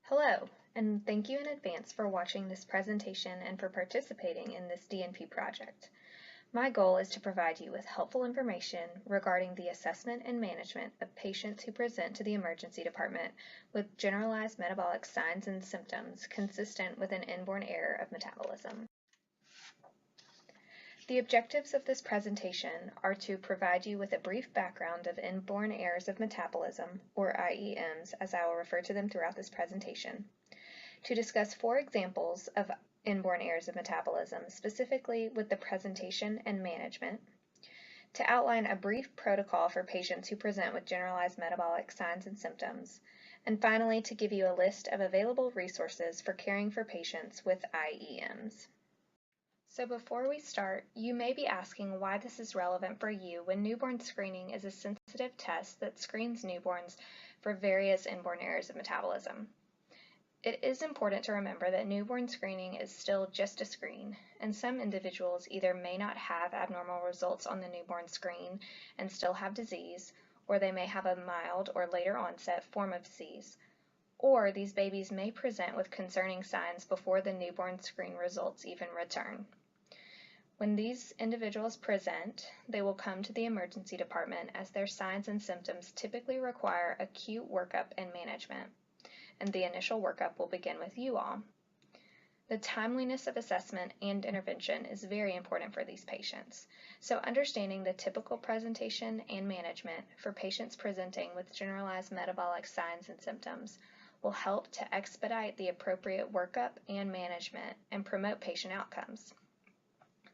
Hello, and thank you in advance for watching this presentation and for participating in this DNP project. My goal is to provide you with helpful information regarding the assessment and management of patients who present to the emergency department with generalized metabolic signs and symptoms consistent with an inborn error of metabolism. The objectives of this presentation are to provide you with a brief background of inborn errors of metabolism, or IEMs, as I will refer to them throughout this presentation, to discuss 4 examples of inborn errors of metabolism, specifically with the presentation and management, to outline a brief protocol for patients who present with generalized metabolic signs and symptoms, and finally to give you a list of available resources for caring for patients with IEMs. So before we start, you may be asking why this is relevant for you when newborn screening is a sensitive test that screens newborns for various inborn errors of metabolism. It is important to remember that newborn screening is still just a screen, and some individuals either may not have abnormal results on the newborn screen and still have disease, or they may have a mild or later onset form of disease, or these babies may present with concerning signs before the newborn screen results even return. When these individuals present, they will come to the emergency department as their signs and symptoms typically require acute workup and management, and the initial workup will begin with you all. The timeliness of assessment and intervention is very important for these patients, so understanding the typical presentation and management for patients presenting with generalized metabolic signs and symptoms will help to expedite the appropriate workup and management and promote patient outcomes.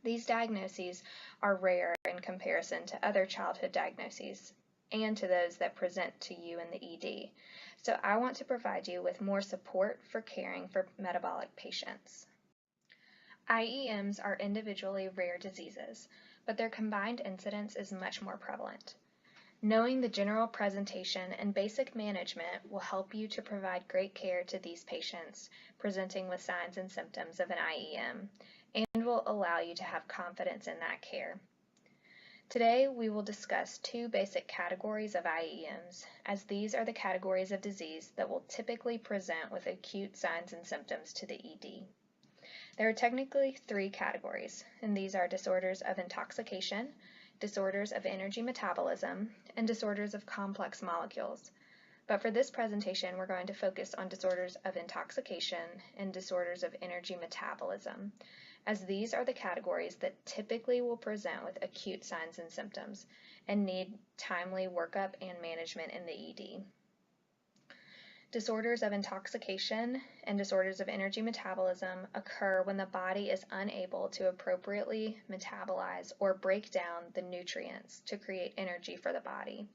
These diagnoses are rare in comparison to other childhood diagnoses and to those that present to you in the ED. So I want to provide you with more support for caring for metabolic patients. IEMs are individually rare diseases, but their combined incidence is much more prevalent. Knowing the general presentation and basic management will help you to provide great care to these patients presenting with signs and symptoms of an IEM, and will allow you to have confidence in that care. Today, we will discuss 2 basic categories of IEMs, as these are the categories of disease that will typically present with acute signs and symptoms to the ED. There are technically 3 categories, and these are disorders of intoxication, disorders of energy metabolism, and disorders of complex molecules. But for this presentation, we're going to focus on disorders of intoxication and disorders of energy metabolism, as these are the categories that typically will present with acute signs and symptoms and need timely workup and management in the ED. Disorders of intoxication and disorders of energy metabolism occur when the body is unable to appropriately metabolize or break down the nutrients to create energy for the body.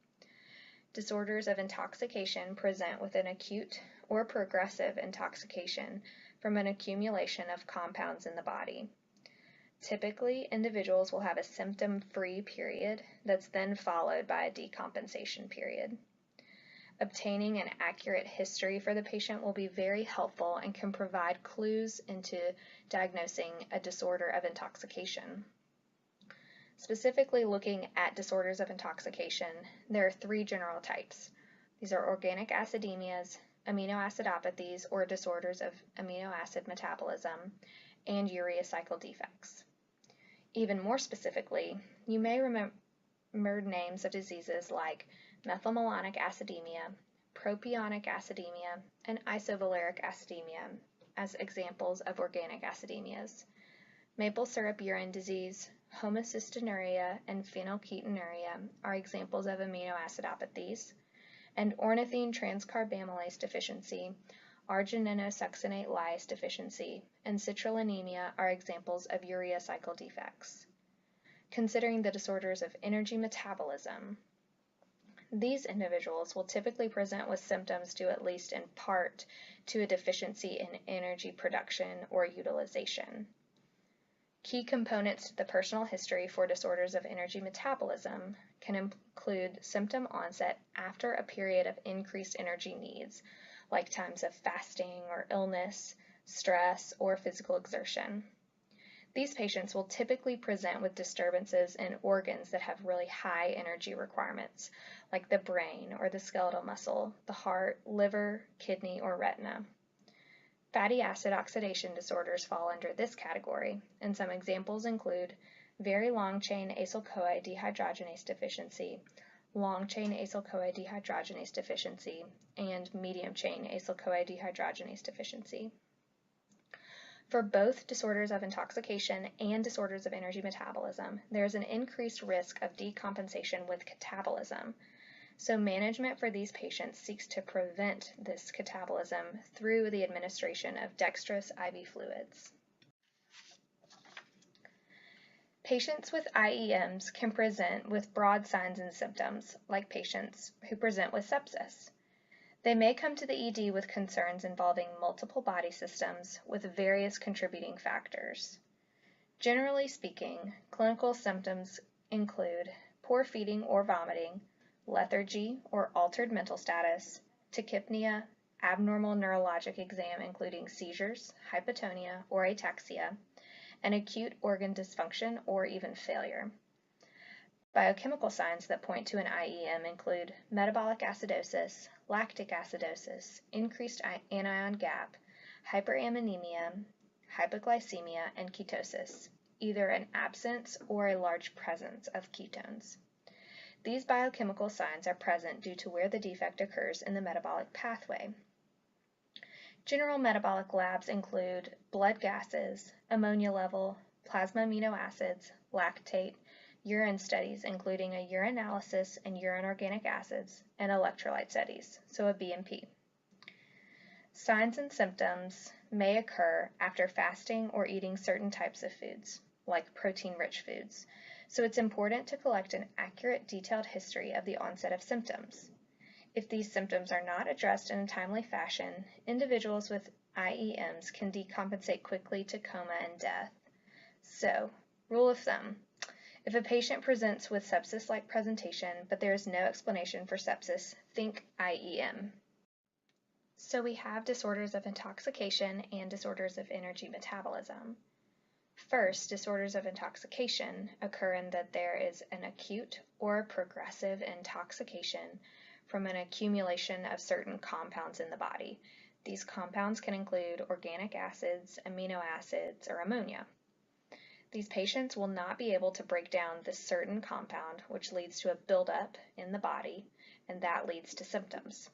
Disorders of intoxication present with an acute or progressive intoxication from an accumulation of compounds in the body. Typically, individuals will have a symptom-free period that's then followed by a decompensation period. Obtaining an accurate history for the patient will be very helpful and can provide clues into diagnosing a disorder of intoxication. Specifically looking at disorders of intoxication, there are 3 general types. These are organic acidemias, amino acidopathies or disorders of amino acid metabolism, and urea cycle defects. Even more specifically, you may remember names of diseases like methylmalonic acidemia, propionic acidemia, and isovaleric acidemia as examples of organic acidemias. Maple syrup urine disease, homocystinuria, and phenylketonuria are examples of amino acidopathies, and ornithine transcarbamylase deficiency, argininosuccinate lyase deficiency, and citrullinemia are examples of urea cycle defects. Considering the disorders of energy metabolism, these individuals will typically present with symptoms due at least in part to a deficiency in energy production or utilization. Key components to the personal history for disorders of energy metabolism can include symptom onset after a period of increased energy needs, like times of fasting or illness, stress, or physical exertion. These patients will typically present with disturbances in organs that have really high energy requirements, like the brain or the skeletal muscle, the heart, liver, kidney, or retina. Fatty acid oxidation disorders fall under this category, and some examples include very long-chain acyl-CoA dehydrogenase deficiency, long-chain acyl-CoA dehydrogenase deficiency, and medium-chain acyl-CoA dehydrogenase deficiency. For both disorders of intoxication and disorders of energy metabolism, there is an increased risk of decompensation with catabolism. So management for these patients seeks to prevent this catabolism through the administration of dextrose IV fluids. Patients with IEMs can present with broad signs and symptoms, like patients who present with sepsis. They may come to the ED with concerns involving multiple body systems with various contributing factors. Generally speaking, clinical symptoms include poor feeding or vomiting, lethargy or altered mental status, tachypnea, abnormal neurologic exam including seizures, hypotonia, or ataxia, and acute organ dysfunction or even failure. Biochemical signs that point to an IEM include metabolic acidosis, lactic acidosis, increased anion gap, hyperammonemia, hypoglycemia, and ketosis, either an absence or a large presence of ketones. These biochemical signs are present due to where the defect occurs in the metabolic pathway. General metabolic labs include blood gases, ammonia level, plasma amino acids, lactate, urine studies including a urinalysis and urine organic acids, and electrolyte studies, so a DNP. Signs and symptoms may occur after fasting or eating certain types of foods, like protein-rich foods, so it's important to collect an accurate, detailed history of the onset of symptoms. If these symptoms are not addressed in a timely fashion, individuals with IEMs can decompensate quickly to coma and death. So, rule of thumb, if a patient presents with sepsis-like presentation but there is no explanation for sepsis, think IEM. So we have disorders of intoxication and disorders of energy metabolism. First, disorders of intoxication occur in that there is an acute or progressive intoxication from an accumulation of certain compounds in the body. These compounds can include organic acids, amino acids, or ammonia. These patients will not be able to break down this certain compound, which leads to a buildup in the body, and that leads to symptoms.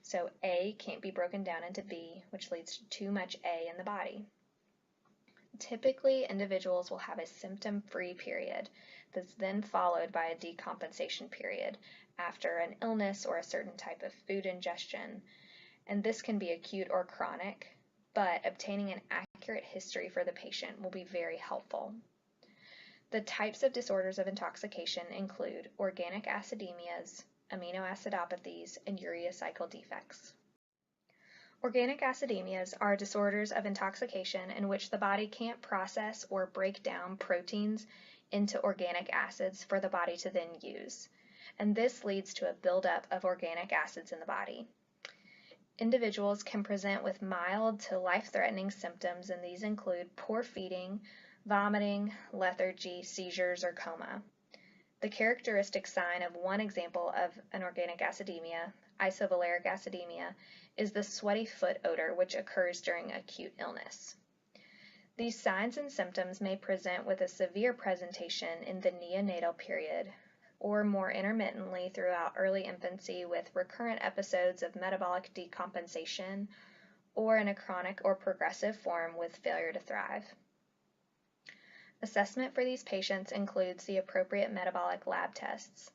So A can't be broken down into B, which leads to too much A in the body. Typically, individuals will have a symptom-free period that's then followed by a decompensation period after an illness or a certain type of food ingestion, and this can be acute or chronic, but obtaining an accurate history for the patient will be very helpful. The types of disorders of intoxication include organic acidemias, amino acidopathies, and urea cycle defects. Organic acidemias are disorders of intoxication in which the body can't process or break down proteins into organic acids for the body to then use, and this leads to a buildup of organic acids in the body. Individuals can present with mild to life-threatening symptoms, and these include poor feeding, vomiting, lethargy, seizures, or coma. The characteristic sign of one example of an organic acidemia, isovaleric acidemia, is the sweaty foot odor which occurs during acute illness. These signs and symptoms may present with a severe presentation in the neonatal period or more intermittently throughout early infancy with recurrent episodes of metabolic decompensation or in a chronic or progressive form with failure to thrive. Assessment for these patients includes the appropriate metabolic lab tests.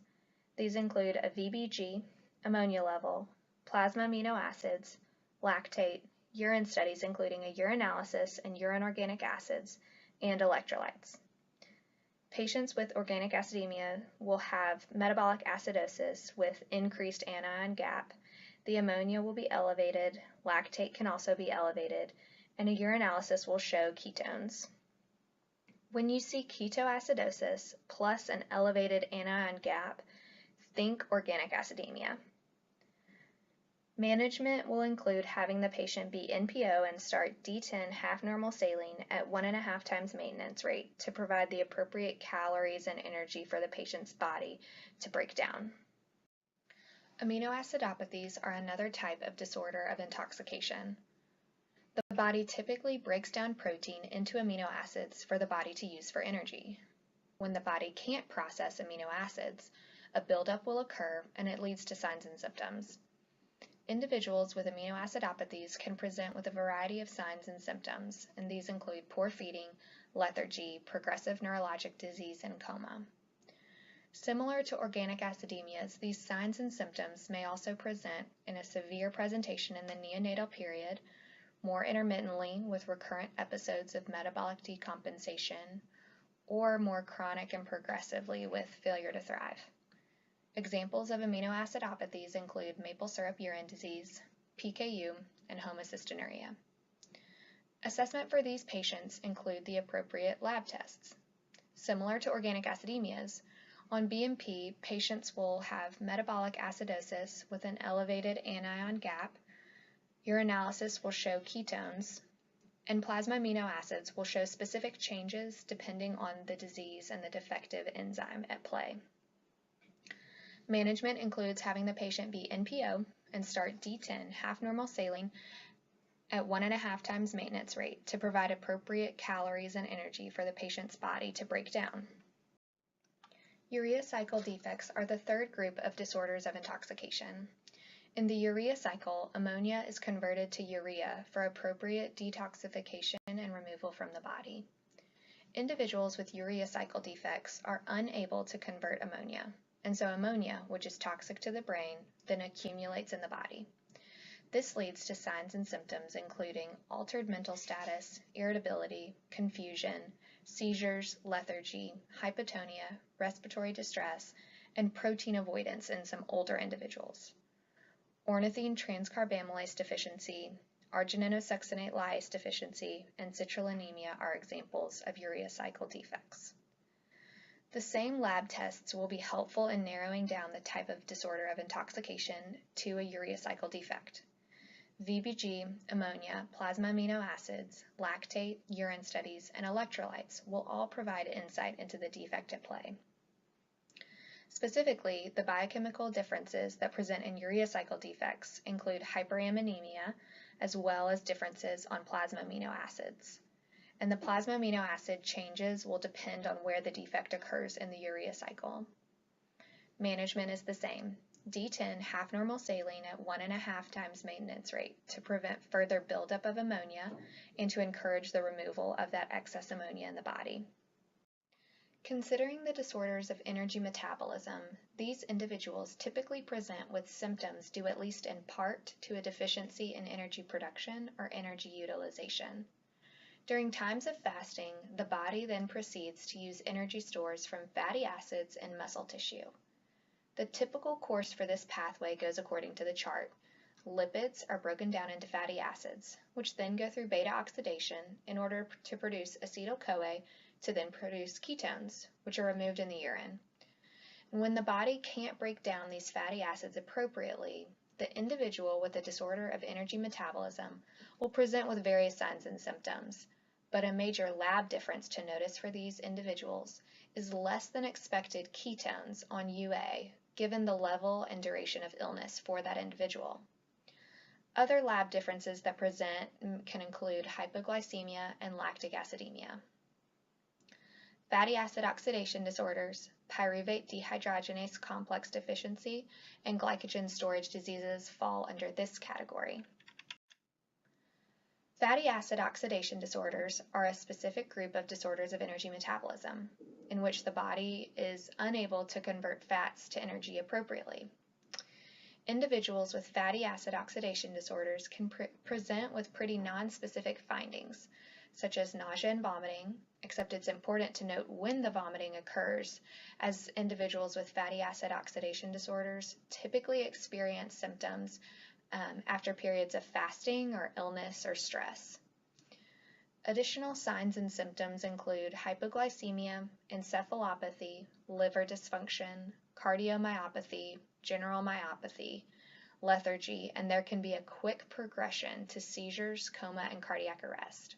These include a VBG, ammonia level, plasma amino acids, lactate, urine studies including a urinalysis and urine organic acids, and electrolytes. Patients with organic acidemia will have metabolic acidosis with increased anion gap. The ammonia will be elevated, lactate can also be elevated, and a urinalysis will show ketones. When you see ketoacidosis plus an elevated anion gap, think organic acidemia. Management will include having the patient be NPO and start D10 half-normal saline at 1.5 times maintenance rate to provide the appropriate calories and energy for the patient's body to break down. Amino acidopathies are another type of disorder of intoxication. The body typically breaks down protein into amino acids for the body to use for energy. When the body can't process amino acids, a buildup will occur and it leads to signs and symptoms. Individuals with amino acidopathies can present with a variety of signs and symptoms, and these include poor feeding, lethargy, progressive neurologic disease, and coma. Similar to organic acidemias, these signs and symptoms may also present in a severe presentation in the neonatal period, more intermittently with recurrent episodes of metabolic decompensation, or more chronic and progressively with failure to thrive. Examples of amino acidopathies include maple syrup urine disease, PKU, and homocystinuria. Assessment for these patients include the appropriate lab tests. Similar to organic acidemias, on DNP, patients will have metabolic acidosis with an elevated anion gap, urinalysis will show ketones, and plasma amino acids will show specific changes depending on the disease and the defective enzyme at play. Management includes having the patient be NPO and start D10 half normal saline at 1.5 times maintenance rate to provide appropriate calories and energy for the patient's body to break down. Urea cycle defects are the third group of disorders of intoxication. In the urea cycle, ammonia is converted to urea for appropriate detoxification and removal from the body. Individuals with urea cycle defects are unable to convert ammonia, and so ammonia, which is toxic to the brain, then accumulates in the body. This leads to signs and symptoms including altered mental status, irritability, confusion, seizures, lethargy, hypotonia, respiratory distress, and protein avoidance in some older individuals. Ornithine transcarbamylase deficiency, argininosuccinate lyase deficiency, and citrullinemia are examples of urea cycle defects. The same lab tests will be helpful in narrowing down the type of disorder of intoxication to a urea cycle defect. VBG, ammonia, plasma amino acids, lactate, urine studies, and electrolytes will all provide insight into the defect at play. Specifically, the biochemical differences that present in urea cycle defects include hyperammonemia, as well as differences on plasma amino acids. And the plasma amino acid changes will depend on where the defect occurs in the urea cycle. Management is the same. D10 half normal saline at 1.5 times maintenance rate to prevent further buildup of ammonia and to encourage the removal of that excess ammonia in the body. Considering the disorders of energy metabolism, these individuals typically present with symptoms due at least in part to a deficiency in energy production or energy utilization. During times of fasting, the body then proceeds to use energy stores from fatty acids and muscle tissue. The typical course for this pathway goes according to the chart. Lipids are broken down into fatty acids, which then go through beta oxidation in order to produce acetyl-CoA to then produce ketones, which are removed in the urine. And when the body can't break down these fatty acids appropriately, the individual with a disorder of energy metabolism will present with various signs and symptoms, but a major lab difference to notice for these individuals is less than expected ketones on UA, given the level and duration of illness for that individual. Other lab differences that present can include hypoglycemia and lactic acidemia. Fatty acid oxidation disorders, pyruvate dehydrogenase complex deficiency, and glycogen storage diseases fall under this category. Fatty acid oxidation disorders are a specific group of disorders of energy metabolism, in which the body is unable to convert fats to energy appropriately. Individuals with fatty acid oxidation disorders can present with pretty nonspecific findings, such as nausea and vomiting, except it's important to note when the vomiting occurs, as individuals with fatty acid oxidation disorders typically experience symptoms after periods of fasting or illness or stress. Additional signs and symptoms include hypoglycemia, encephalopathy, liver dysfunction, cardiomyopathy, general myopathy, lethargy, and there can be a quick progression to seizures, coma, and cardiac arrest.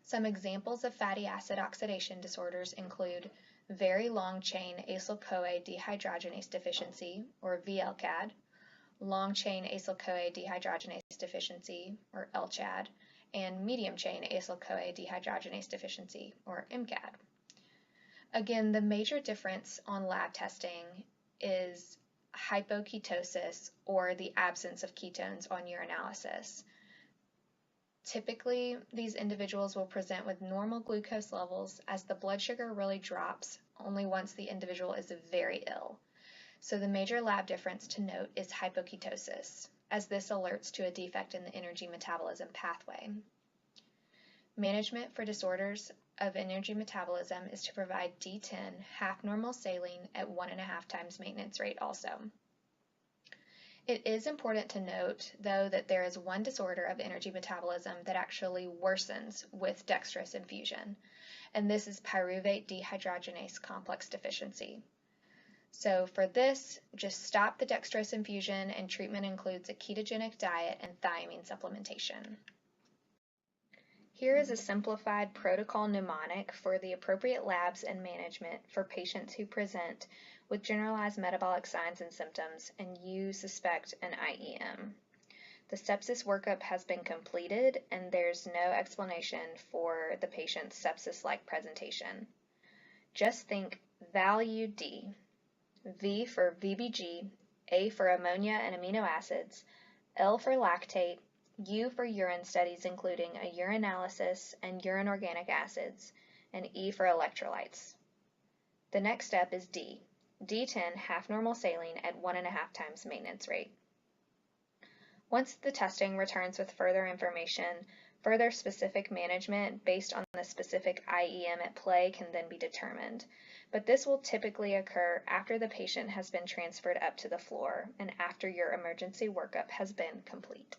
Some examples of fatty acid oxidation disorders include very long-chain acyl-CoA dehydrogenase deficiency, or VLCAD, long-chain acyl-CoA dehydrogenase deficiency, or LCHAD, and medium-chain acyl-CoA dehydrogenase deficiency, or MCAD. Again, the major difference on lab testing is hypoketosis, or the absence of ketones on urinalysis. Typically, these individuals will present with normal glucose levels, as the blood sugar really drops only once the individual is very ill. So the major lab difference to note is hypoketosis, as this alerts to a defect in the energy metabolism pathway. Management for disorders of energy metabolism is to provide D10 half normal saline at 1.5 times maintenance rate also. It is important to note, though, that there is one disorder of energy metabolism that actually worsens with dextrose infusion, and this is pyruvate dehydrogenase complex deficiency. So for this, just stop the dextrose infusion, and treatment includes a ketogenic diet and thiamine supplementation. Here is a simplified protocol mnemonic for the appropriate labs and management for patients who present with generalized metabolic signs and symptoms and you suspect an IEM. The sepsis workup has been completed, and there's no explanation for the patient's sepsis-like presentation. Just think value D. V for VBG, A for ammonia and amino acids, L for lactate, U for urine studies including a urinalysis and urine organic acids, and E for electrolytes. The next step is D, D10 half normal saline at 1.5 times maintenance rate. Once the testing returns with further information, further specific management based on the specific IEM at play can then be determined, but this will typically occur after the patient has been transferred up to the floor and after your emergency workup has been complete.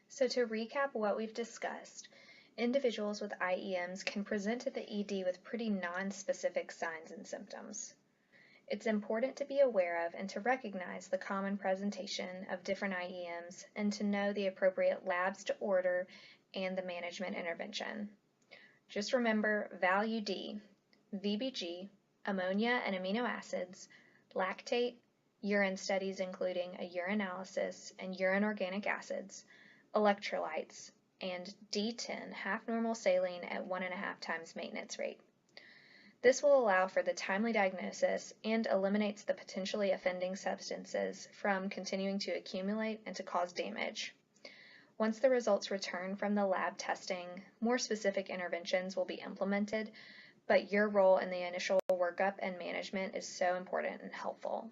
So to recap what we've discussed, individuals with IEMs can present to the ED with pretty non-specific signs and symptoms. It's important to be aware of and to recognize the common presentation of different IEMs and to know the appropriate labs to order and the management intervention. Just remember value D, VBG, ammonia and amino acids, lactate, urine studies including a urinalysis and urine organic acids, electrolytes, and D10 half normal saline at 1.5 times maintenance rate. This will allow for the timely diagnosis and eliminates the potentially offending substances from continuing to accumulate and to cause damage. Once the results return from the lab testing, more specific interventions will be implemented, but your role in the initial workup and management is so important and helpful.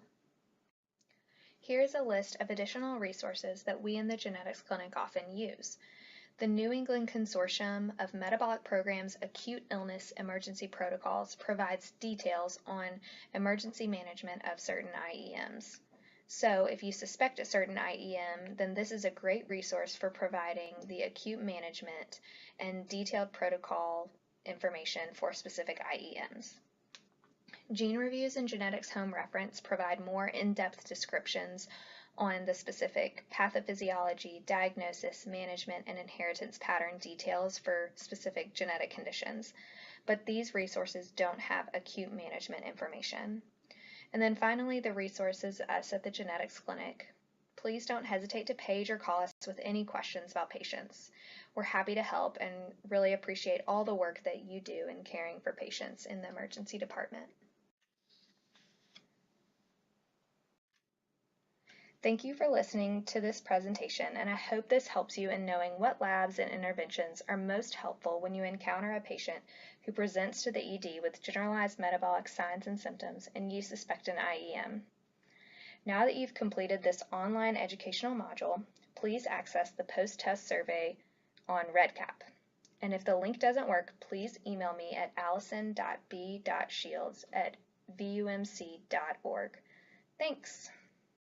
Here's a list of additional resources that we in the genetics clinic often use. The New England Consortium of Metabolic Programs Acute Illness Emergency Protocols provides details on emergency management of certain IEMs. So if you suspect a certain IEM, then this is a great resource for providing the acute management and detailed protocol information for specific IEMs. Gene Reviews and Genetics Home Reference provide more in-depth descriptions on the specific pathophysiology, diagnosis, management, and inheritance pattern details for specific genetic conditions, but these resources don't have acute management information. And then finally, the resources us at the genetics clinic. Please don't hesitate to page or call us with any questions about patients. We're happy to help and really appreciate all the work that you do in caring for patients in the emergency department. Thank you for listening to this presentation, and I hope this helps you in knowing what labs and interventions are most helpful when you encounter a patient who presents to the ED with generalized metabolic signs and symptoms and you suspect an IEM. Now that you've completed this online educational module, please access the post-test survey on REDCap. And if the link doesn't work, please email me at allison.b.shields@vumc.org. Thanks!